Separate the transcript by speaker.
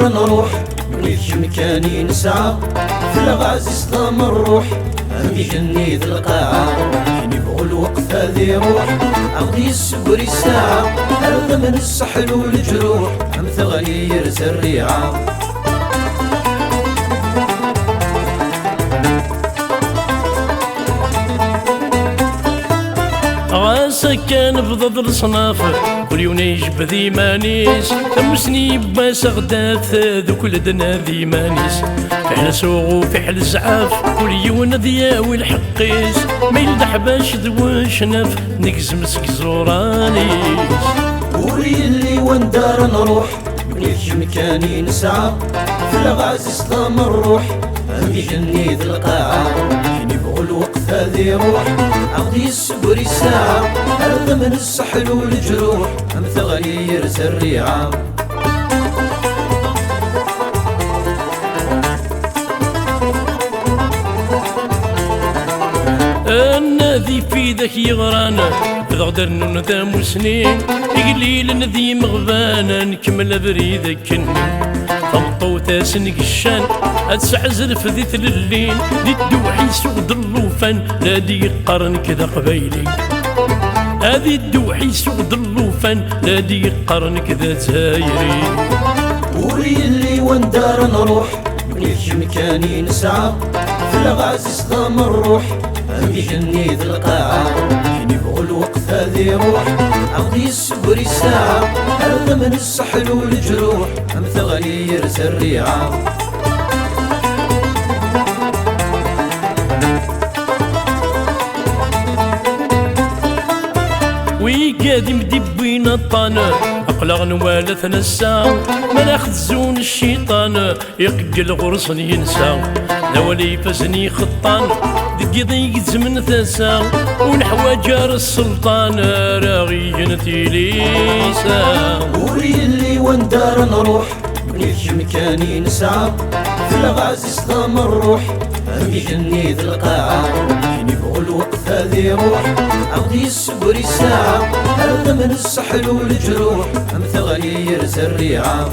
Speaker 1: نروح ونيك مكاني نسعى في الغاز يصدم الروح أمي جني ذي القاعة كين يبغوا الوقت هذي يروح عقلي يسبر الساعة أرض من السحل والجروح أم ثغير الريعة
Speaker 2: عاسى كان بضد الصناف كل يوم يجب ذي مانيس تمسني باس غداث ذوك لدنا ذي مانيس فحل سوق وفحل الزعاف كل يوم ذياوي الحقيس ما يلدح باش ذوش نف نكزم سكزورانيس
Speaker 1: وري اللي وندار نروح ونيك مكاني نسعى في الغاز يصدم الروح أمي جني ذي القاعة كين يبغوا الوقت هذي يروح عقلي يسبر الساعة أرض من السحل والجروح أم ثغير الريعة
Speaker 2: النادي في ذاك يغرانا بغدر ندام سنين قليل ذي مغبانا نكمل بريدك كنين طلطوتا سنقشان اتسعزل في ذي الليل دي الدوحي سوق ضلوفان لا دي قرن كذا قبيلي هذه الدوحي سوق ضلوفان لا دي قرن كذا تايري
Speaker 1: وري اللي وندار نروح ونيك مكاني نسعى في الغاز يصدم الروح أمي جني ذي القاعة كين يبغوا الوقت هذي يروح عقلي يسبر الساعة أرض من السحل والجروح أم ثغير الريعة
Speaker 2: ويقادم دبينا الطانا أقلغ نوالث نسا ما ناخذ زون الشيطان يقل غرصن ينسى لولي فزني خطان دقي ضيق زمن ثاسا ونحوى جار السلطان راغي جنتي ليسا
Speaker 1: وري اللي وندار نروح ونيك مكاني نسعى في الغاز يصدم الروح أمي جني ذي القاعة كين يبغوا الوقت هذي يروح عقلي يسبر الساعة أرض من السحل والجروح أم ثغير الريعة